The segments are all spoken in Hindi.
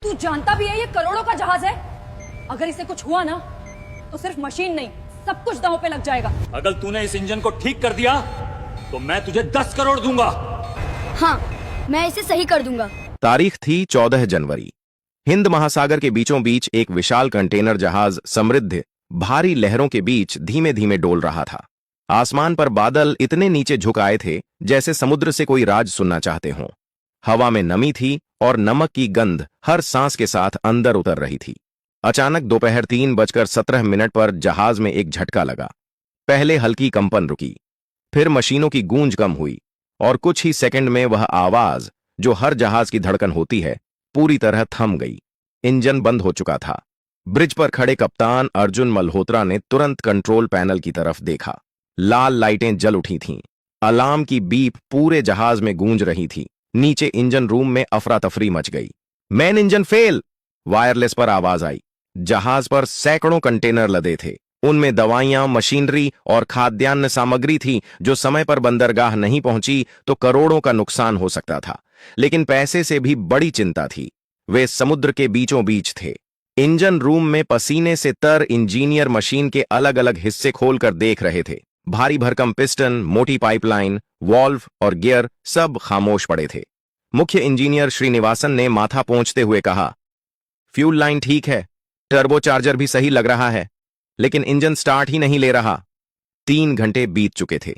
तू जानता भी है ये करोड़ों का जहाज है। अगर इसे कुछ हुआ ना तो सिर्फ मशीन नहीं, सब कुछ दांव पे लग जाएगा। अगर तूने इस इंजन को ठीक कर दिया तो मैं तुझे 10 करोड़ दूंगा। हाँ, मैं इसे सही कर दूंगा। तारीख थी 14 जनवरी। हिंद महासागर के बीचों बीच एक विशाल कंटेनर जहाज समृद्ध भारी लहरों के बीच धीमे धीमे डोल रहा था। आसमान पर बादल इतने नीचे झुक आए थे जैसे समुद्र से कोई राज सुनना चाहते हों। हवा में नमी थी और नमक की गंध हर सांस के साथ अंदर उतर रही थी। अचानक दोपहर 3:17 पर जहाज में एक झटका लगा। पहले हल्की कंपन रुकी, फिर मशीनों की गूंज कम हुई और कुछ ही सेकंड में वह आवाज जो हर जहाज की धड़कन होती है पूरी तरह थम गई। इंजन बंद हो चुका था। ब्रिज पर खड़े कप्तान अर्जुन मल्होत्रा ने तुरंत कंट्रोल पैनल की तरफ देखा। लाल लाइटें जल उठी थीं। अलार्म की बीप पूरे जहाज में गूंज रही थी। नीचे इंजन रूम में अफरा तफरी मच गई। मेन इंजन फेल, वायरलेस पर आवाज आई। जहाज पर सैकड़ों कंटेनर लदे थे। उनमें दवाइयां, मशीनरी और खाद्यान्न सामग्री थी जो समय पर बंदरगाह नहीं पहुंची तो करोड़ों का नुकसान हो सकता था। लेकिन पैसे से भी बड़ी चिंता थी। वे समुद्र के बीचों बीच थे। इंजन रूम में पसीने से तर इंजीनियर मशीन के अलग अलग हिस्से खोलकर देख रहे थे। भारी भरकम पिस्टन, मोटी पाइपलाइन, वॉल्व और गियर सब खामोश पड़े थे। मुख्य इंजीनियर श्रीनिवासन ने माथा पोंछते हुए कहा, फ्यूल लाइन ठीक है, टर्बोचार्जर भी सही लग रहा है, लेकिन इंजन स्टार्ट ही नहीं ले रहा। 3 घंटे बीत चुके थे।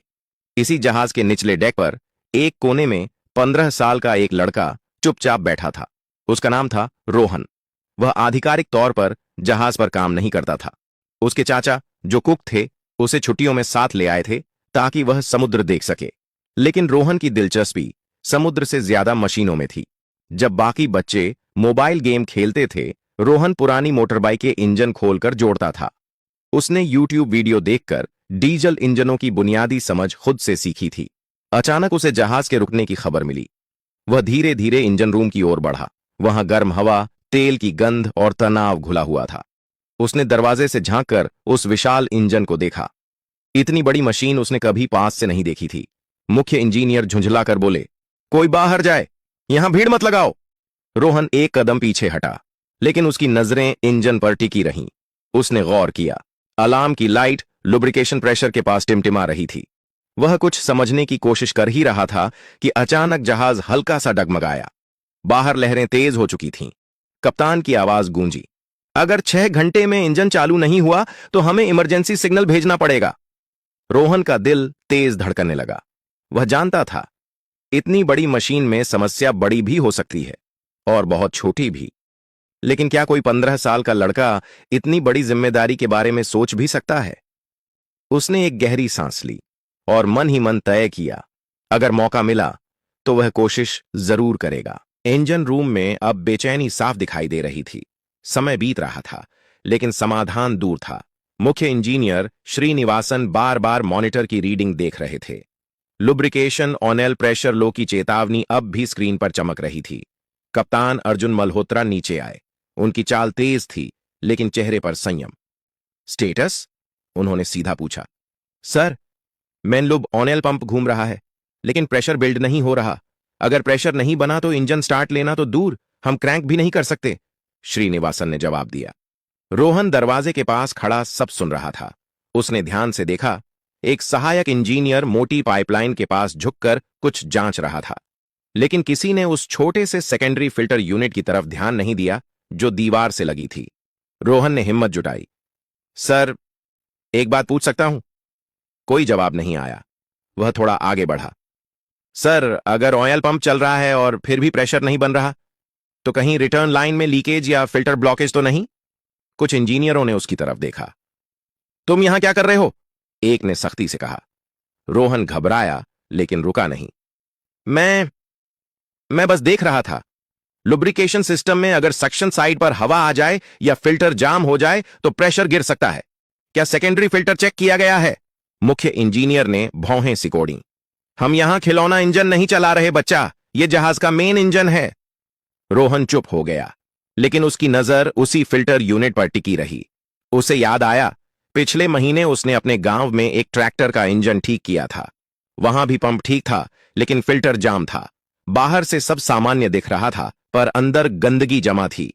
इसी जहाज के निचले डेक पर एक कोने में 15 साल का एक लड़का चुपचाप बैठा था। उसका नाम था रोहन। वह आधिकारिक तौर पर जहाज पर काम नहीं करता था। उसके चाचा जो कुक थे उसे छुट्टियों में साथ ले आए थे ताकि वह समुद्र देख सके। लेकिन रोहन की दिलचस्पी समुद्र से ज्यादा मशीनों में थी। जब बाकी बच्चे मोबाइल गेम खेलते थे, रोहन पुरानी मोटरबाइक के इंजन खोलकर जोड़ता था। उसने यूट्यूब वीडियो देखकर डीजल इंजनों की बुनियादी समझ खुद से सीखी थी। अचानक उसे जहाज के रुकने की खबर मिली। वह धीरे धीरे इंजन रूम की ओर बढ़ा। वहां गर्म हवा, तेल की गंध और तनाव घुला हुआ था। उसने दरवाजे से झांककर उस विशाल इंजन को देखा। इतनी बड़ी मशीन उसने कभी पास से नहीं देखी थी। मुख्य इंजीनियर झुंझलाकर बोले, कोई बाहर जाए, यहां भीड़ मत लगाओ। रोहन एक कदम पीछे हटा, लेकिन उसकी नजरें इंजन पर टिकी रहीं। उसने गौर किया। अलार्म की लाइट लुब्रिकेशन प्रेशर के पास टिमटिमा रही थी। वह कुछ समझने की कोशिश कर ही रहा था कि अचानक जहाज हल्का सा डगमगाया। बाहर लहरें तेज हो चुकी थीं। कप्तान की आवाज गूंजी, अगर 6 घंटे में इंजन चालू नहीं हुआ तो हमें इमरजेंसी सिग्नल भेजना पड़ेगा। रोहन का दिल तेज धड़कने लगा। वह जानता था इतनी बड़ी मशीन में समस्या बड़ी भी हो सकती है और बहुत छोटी भी। लेकिन क्या कोई 15 साल का लड़का इतनी बड़ी जिम्मेदारी के बारे में सोच भी सकता है? उसने एक गहरी सांस ली और मन ही मन तय किया, अगर मौका मिला तो वह कोशिश जरूर करेगा। इंजन रूम में अब बेचैनी साफ दिखाई दे रही थी। समय बीत रहा था, लेकिन समाधान दूर था। मुख्य इंजीनियर श्रीनिवासन बार बार मॉनिटर की रीडिंग देख रहे थे। लुब्रिकेशन ऑनेल प्रेशर लो की चेतावनी अब भी स्क्रीन पर चमक रही थी। कप्तान अर्जुन मल्होत्रा नीचे आए। उनकी चाल तेज थी, लेकिन चेहरे पर संयम। स्टेटस? उन्होंने सीधा पूछा। सर, मेन लुब ऑनेल पंप घूम रहा है, लेकिन प्रेशर बिल्ड नहीं हो रहा। अगर प्रेशर नहीं बना तो इंजन स्टार्ट लेना तो दूर, हम क्रैंक भी नहीं कर सकते, श्रीनिवासन ने जवाब दिया। रोहन दरवाजे के पास खड़ा सब सुन रहा था। उसने ध्यान से देखा। एक सहायक इंजीनियर मोटी पाइपलाइन के पास झुककर कुछ जांच रहा था, लेकिन किसी ने उस छोटे से सेकेंडरी फिल्टर यूनिट की तरफ ध्यान नहीं दिया जो दीवार से लगी थी। रोहन ने हिम्मत जुटाई, सर, एक बात पूछ सकता हूं? कोई जवाब नहीं आया। वह थोड़ा आगे बढ़ा। सर, अगर ऑयल पंप चल रहा है और फिर भी प्रेशर नहीं बन रहा, तो कहीं रिटर्न लाइन में लीकेज या फिल्टर ब्लॉकेज तो नहीं? कुछ इंजीनियरों ने उसकी तरफ देखा। तुम यहां क्या कर रहे हो? एक ने सख्ती से कहा। रोहन घबराया, लेकिन रुका नहीं। मैं बस देख रहा था। लुब्रिकेशन सिस्टम में अगर सक्शन साइड पर हवा आ जाए या फिल्टर जाम हो जाए तो प्रेशर गिर सकता है। क्या सेकेंडरी फिल्टर चेक किया गया है? मुख्य इंजीनियर ने भौहें सिकोड़ी। हम यहां खिलौना इंजन नहीं चला रहे बच्चा, यह जहाज का मेन इंजन है। रोहन चुप हो गया, लेकिन उसकी नजर उसी फिल्टर यूनिट पर टिकी रही। उसे याद आया, पिछले महीने उसने अपने गांव में एक ट्रैक्टर का इंजन ठीक किया था। वहां भी पंप ठीक था, लेकिन फिल्टर जाम था। बाहर से सब सामान्य दिख रहा था, पर अंदर गंदगी जमा थी।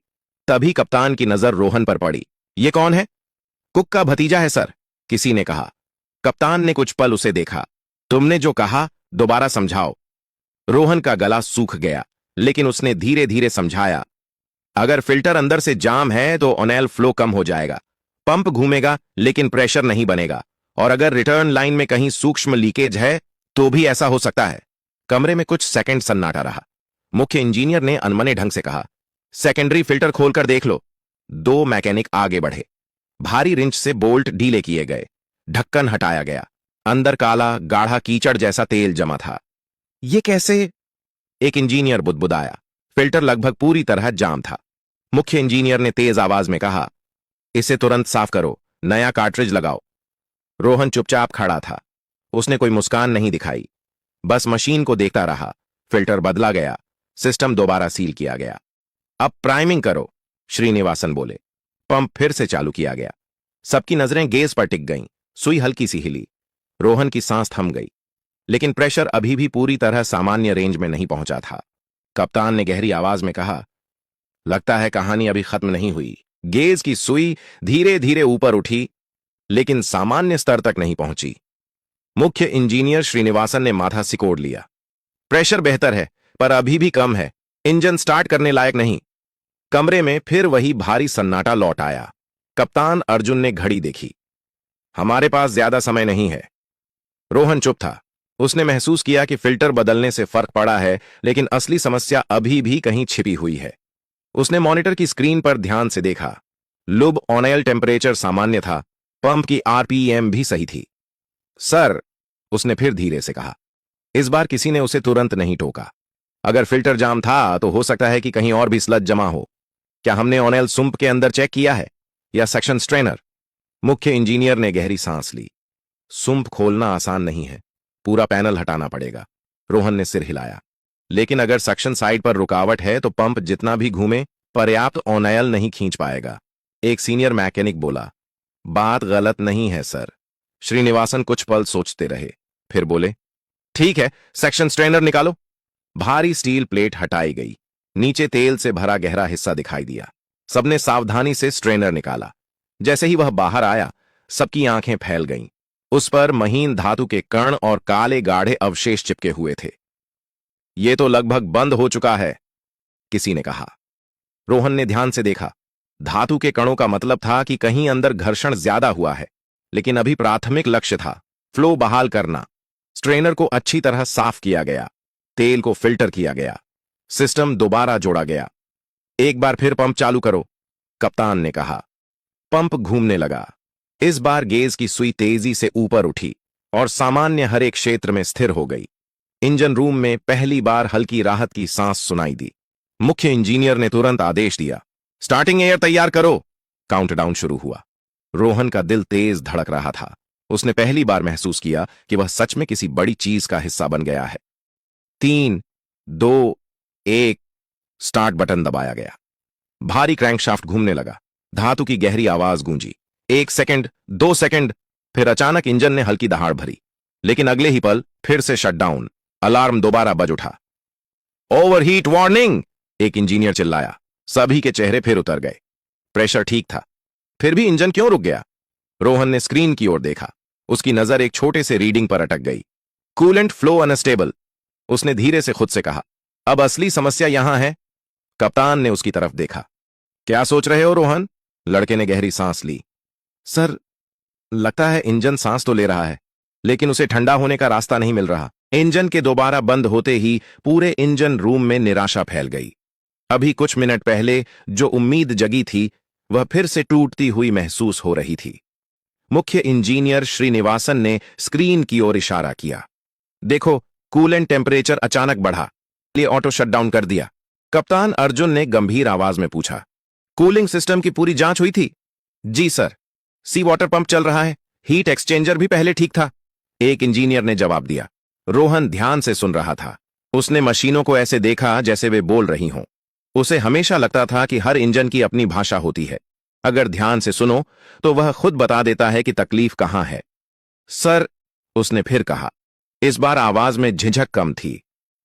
तभी कप्तान की नजर रोहन पर पड़ी। ये कौन है? कुक का भतीजा है सर, किसी ने कहा। कप्तान ने कुछ पल उसे देखा। तुमने जो कहा दोबारा समझाओ। रोहन का गला सूख गया, लेकिन उसने धीरे धीरे समझाया। अगर फिल्टर अंदर से जाम है तो ऑनेल फ्लो कम हो जाएगा, पंप घूमेगा लेकिन प्रेशर नहीं बनेगा, और अगर रिटर्न लाइन में कहीं सूक्ष्म लीकेज है तो भी ऐसा हो सकता है। कमरे में कुछ सेकंड सन्नाटा रहा। मुख्य इंजीनियर ने अनमने ढंग से कहा, सेकेंडरी फिल्टर खोलकर देख लो। दो मैकेनिक आगे बढ़े। भारी रिंच से बोल्ट ढीले किए गए, ढक्कन हटाया गया। अंदर काला गाढ़ा कीचड़ जैसा तेल जमा था। ये कैसे? एक इंजीनियर बुदबुदाया। फिल्टर लगभग पूरी तरह जाम था। मुख्य इंजीनियर ने तेज आवाज में कहा, इसे तुरंत साफ करो, नया कार्ट्रिज लगाओ। रोहन चुपचाप खड़ा था। उसने कोई मुस्कान नहीं दिखाई, बस मशीन को देखता रहा। फिल्टर बदला गया, सिस्टम दोबारा सील किया गया। अब प्राइमिंग करो, श्रीनिवासन बोले। पंप फिर से चालू किया गया। सबकी नजरें गेज पर टिक गईं। सुई हल्की सी हिली। रोहन की सांस थम गई, लेकिन प्रेशर अभी भी पूरी तरह सामान्य रेंज में नहीं पहुंचा था। कप्तान ने गहरी आवाज में कहा, लगता है कहानी अभी खत्म नहीं हुई। गेज की सुई धीरे धीरे ऊपर उठी, लेकिन सामान्य स्तर तक नहीं पहुंची। मुख्य इंजीनियर श्रीनिवासन ने माथा सिकोड़ लिया। प्रेशर बेहतर है, पर अभी भी कम है। इंजन स्टार्ट करने लायक नहीं। कमरे में फिर वही भारी सन्नाटा लौट आया। कप्तान अर्जुन ने घड़ी देखी। हमारे पास ज्यादा समय नहीं है। रोहन चुप था। उसने महसूस किया कि फिल्टर बदलने से फर्क पड़ा है, लेकिन असली समस्या अभी भी कहीं छिपी हुई है। उसने मॉनिटर की स्क्रीन पर ध्यान से देखा। लुब ऑनएल टेम्परेचर सामान्य था, पंप की आरपीएम भी सही थी। सर, उसने फिर धीरे से कहा। इस बार किसी ने उसे तुरंत नहीं टोका। अगर फिल्टर जाम था तो हो सकता है कि कहीं और भी स्लज जमा हो। क्या हमने ऑनएल सुम्प के अंदर चेक किया है, या सेक्शन स्ट्रेनर? मुख्य इंजीनियर ने गहरी सांस ली। सुम्प खोलना आसान नहीं है, पूरा पैनल हटाना पड़ेगा। रोहन ने सिर हिलाया। लेकिन अगर सक्शन साइड पर रुकावट है तो पंप जितना भी घूमे पर्याप्त ऑनएल नहीं खींच पाएगा। एक सीनियर मैकेनिक बोला। बात गलत नहीं है सर। श्रीनिवासन कुछ पल सोचते रहे, फिर बोले, ठीक है, सेक्शन स्ट्रेनर निकालो। भारी स्टील प्लेट हटाई गई। नीचे तेल से भरा गहरा हिस्सा दिखाई दिया। सबने सावधानी से स्ट्रेनर निकाला। जैसे ही वह बाहर आया, सबकी आंखें फैल गईं। उस पर महीन धातु के कण और काले गाढ़े अवशेष चिपके हुए थे। यह तो लगभग बंद हो चुका है, किसी ने कहा। रोहन ने ध्यान से देखा। धातु के कणों का मतलब था कि कहीं अंदर घर्षण ज्यादा हुआ है, लेकिन अभी प्राथमिक लक्ष्य था फ्लो बहाल करना। स्ट्रेनर को अच्छी तरह साफ किया गया, तेल को फिल्टर किया गया, सिस्टम दोबारा जोड़ा गया। एक बार फिर पंप चालू करो, कप्तान ने कहा। पंप घूमने लगा। इस बार गेज की सुई तेजी से ऊपर उठी और सामान्य हरे क्षेत्र में स्थिर हो गई। इंजन रूम में पहली बार हल्की राहत की सांस सुनाई दी। मुख्य इंजीनियर ने तुरंत आदेश दिया, स्टार्टिंग एयर तैयार करो। काउंटडाउन शुरू हुआ। रोहन का दिल तेज धड़क रहा था। उसने पहली बार महसूस किया कि वह सच में किसी बड़ी चीज का हिस्सा बन गया है। 3, 2, 1, स्टार्ट बटन दबाया गया। भारी क्रैंकशाफ्ट घूमने लगा। धातु की गहरी आवाज गूंजी। 1 सेकंड, 2 सेकंड, फिर अचानक इंजन ने हल्की दहाड़ भरी। लेकिन अगले ही पल फिर से शटडाउन। अलार्म दोबारा बज उठा। ओवरहीट वार्निंग, एक इंजीनियर चिल्लाया। सभी के चेहरे फिर उतर गए। प्रेशर ठीक था, फिर भी इंजन क्यों रुक गया? रोहन ने स्क्रीन की ओर देखा। उसकी नजर एक छोटे से रीडिंग पर अटक गई। Coolant flow unstable. उसने धीरे से खुद से कहा, अब असली समस्या यहां है। कप्तान ने उसकी तरफ देखा। क्या सोच रहे हो रोहन? लड़के ने गहरी सांस ली। सर, लगता है इंजन सांस तो ले रहा है, लेकिन उसे ठंडा होने का रास्ता नहीं मिल रहा। इंजन के दोबारा बंद होते ही पूरे इंजन रूम में निराशा फैल गई। अभी कुछ मिनट पहले जो उम्मीद जगी थी, वह फिर से टूटती हुई महसूस हो रही थी। मुख्य इंजीनियर श्रीनिवासन ने स्क्रीन की ओर इशारा किया। देखो, कूलेंट टेम्परेचर अचानक बढ़ा, लिए ऑटो शटडाउन कर दिया। कप्तान अर्जुन ने गंभीर आवाज में पूछा, कूलिंग सिस्टम की पूरी जांच हुई थी? जी सर, सी वाटर पंप चल रहा है, हीट एक्सचेंजर भी पहले ठीक था, एक इंजीनियर ने जवाब दिया। रोहन ध्यान से सुन रहा था। उसने मशीनों को ऐसे देखा जैसे वे बोल रही हों। उसे हमेशा लगता था कि हर इंजन की अपनी भाषा होती है। अगर ध्यान से सुनो तो वह खुद बता देता है कि तकलीफ कहां है। सर, उसने फिर कहा। इस बार आवाज में झिझक कम थी।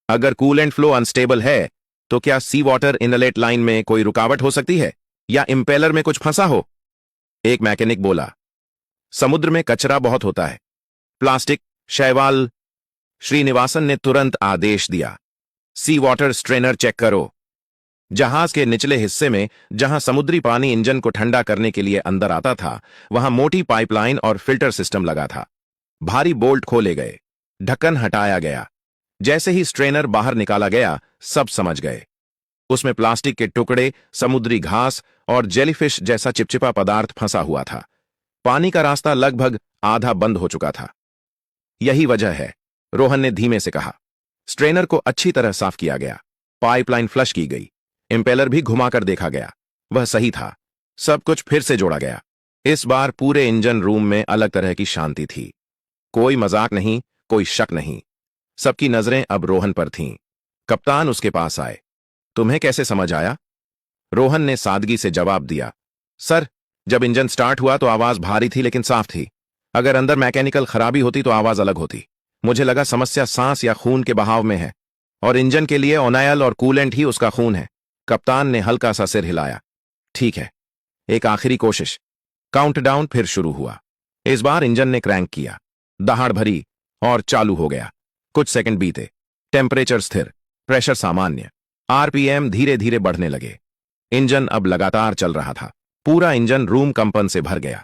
अगर कूलेंट फ्लो अनस्टेबल है तो क्या सी वाटर इनलेट लाइन में कोई रुकावट हो सकती है या इंपेलर में कुछ फंसा हो? एक मैकेनिक बोला। समुद्र में कचरा बहुत होता है, प्लास्टिक, शैवाल। श्रीनिवासन ने तुरंत आदेश दिया, सी वाटर स्ट्रेनर चेक करो। जहाज के निचले हिस्से में, जहां समुद्री पानी इंजन को ठंडा करने के लिए अंदर आता था, वहां मोटी पाइपलाइन और फिल्टर सिस्टम लगा था। भारी बोल्ट खोले गए, ढक्कन हटाया गया। जैसे ही स्ट्रेनर बाहर निकाला गया, सब समझ गए। उसमें प्लास्टिक के टुकड़े, समुद्री घास और जेलीफिश जैसा चिपचिपा पदार्थ फंसा हुआ था। पानी का रास्ता लगभग आधा बंद हो चुका था। यही वजह है, रोहन ने धीमे से कहा। स्ट्रेनर को अच्छी तरह साफ किया गया, पाइपलाइन फ्लश की गई, इंपेलर भी घुमाकर देखा गया, वह सही था। सब कुछ फिर से जोड़ा गया। इस बार पूरे इंजन रूम में अलग तरह की शांति थी। कोई मजाक नहीं, कोई शक नहीं। सबकी नजरें अब रोहन पर थीं। कप्तान उसके पास आए। तुम्हें कैसे समझ आया? रोहन ने सादगी से जवाब दिया, सर, जब इंजन स्टार्ट हुआ तो आवाज भारी थी लेकिन साफ थी। अगर अंदर मैकेनिकल खराबी होती तो आवाज अलग होती। मुझे लगा समस्या सांस या खून के बहाव में है, और इंजन के लिए ऑयल और कूलेंट ही उसका खून है। कप्तान ने हल्का सा सिर हिलाया। ठीक है, एक आखिरी कोशिश। काउंटडाउन फिर शुरू हुआ। इस बार इंजन ने क्रैंक किया, दहाड़ भरी और चालू हो गया। कुछ सेकंड बीते, टेम्परेचर स्थिर, प्रेशर सामान्य, आरपीएम धीरे धीरे बढ़ने लगे। इंजन अब लगातार चल रहा था। पूरा इंजन रूम कंपन से भर गया।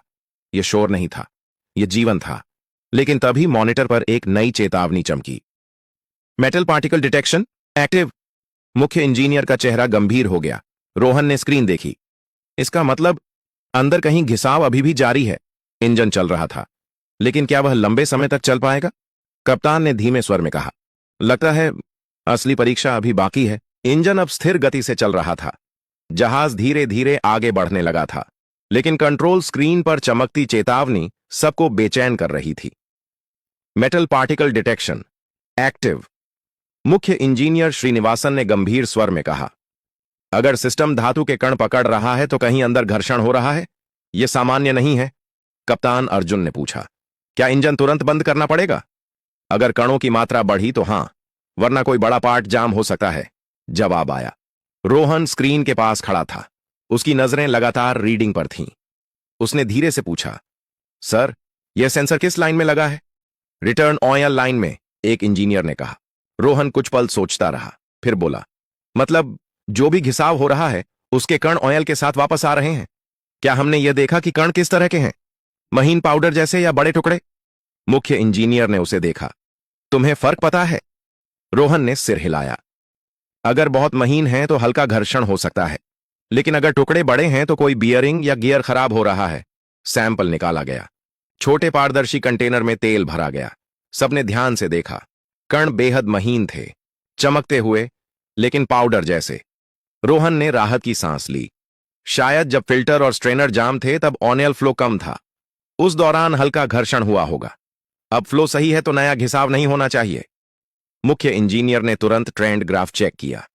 यह शोर नहीं था, यह जीवन था। लेकिन तभी मॉनिटर पर एक नई चेतावनी चमकी। Metal particle detection active. मुख्य इंजीनियर का चेहरा गंभीर हो गया। रोहन ने स्क्रीन देखी। इसका मतलब अंदर कहीं घिसाव अभी भी जारी है। इंजन चल रहा था, लेकिन क्या वह लंबे समय तक चल पाएगा? कप्तान ने धीमे स्वर में कहा, लगता है असली परीक्षा अभी बाकी है। इंजन अब स्थिर गति से चल रहा था। जहाज धीरे धीरे आगे बढ़ने लगा था, लेकिन कंट्रोल स्क्रीन पर चमकती चेतावनी सबको बेचैन कर रही थी। Metal particle detection active. मुख्य इंजीनियर श्रीनिवासन ने गंभीर स्वर में कहा, अगर सिस्टम धातु के कण पकड़ रहा है तो कहीं अंदर घर्षण हो रहा है। यह सामान्य नहीं है। कप्तान अर्जुन ने पूछा, क्या इंजन तुरंत बंद करना पड़ेगा? अगर कणों की मात्रा बढ़ी तो हां, वरना कोई बड़ा पार्ट जाम हो सकता है। जवाब आया। रोहन स्क्रीन के पास खड़ा था। उसकी नजरें लगातार रीडिंग पर थीं। उसने धीरे से पूछा, सर, यह सेंसर किस लाइन में लगा है? रिटर्न ऑयल लाइन में, एक इंजीनियर ने कहा। रोहन कुछ पल सोचता रहा, फिर बोला, मतलब जो भी घिसाव हो रहा है उसके कण ऑयल के साथ वापस आ रहे हैं। क्या हमने यह देखा कि कण किस तरह के हैं? महीन पाउडर जैसे या बड़े टुकड़े? मुख्य इंजीनियर ने उसे देखा। तुम्हें फर्क पता है? रोहन ने सिर हिलाया। अगर बहुत महीन है तो हल्का घर्षण हो सकता है, लेकिन अगर टुकड़े बड़े हैं तो कोई बियरिंग या गियर खराब हो रहा है। सैंपल निकाला गया। छोटे पारदर्शी कंटेनर में तेल भरा गया। सबने ध्यान से देखा। कण बेहद महीन थे, चमकते हुए, लेकिन पाउडर जैसे। रोहन ने राहत की सांस ली। शायद जब फिल्टर और स्ट्रेनर जाम थे तब ऑयल फ्लो कम था। उस दौरान हल्का घर्षण हुआ होगा। अब फ्लो सही है तो नया घिसाव नहीं होना चाहिए। मुख्य इंजीनियर ने तुरंत ट्रेंड ग्राफ चेक किया।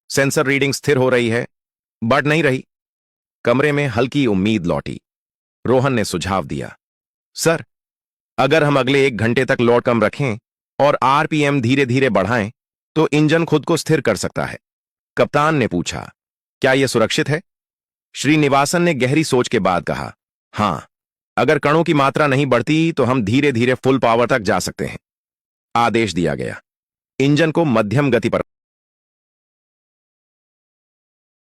सेंसर रीडिंग स्थिर हो रही है, बढ़ नहीं रही। कमरे में हल्की उम्मीद लौटी। रोहन ने सुझाव दिया, सर, अगर हम अगले 1 घंटे तक लोड कम रखें और आरपीएम धीरे धीरे बढ़ाएं तो इंजन खुद को स्थिर कर सकता है। कप्तान ने पूछा, क्या यह सुरक्षित है? श्रीनिवासन ने गहरी सोच के बाद कहा, हां, अगर कणों की मात्रा नहीं बढ़ती तो हम धीरे धीरे फुल पावर तक जा सकते हैं। आदेश दिया गया। इंजन को मध्यम गति पर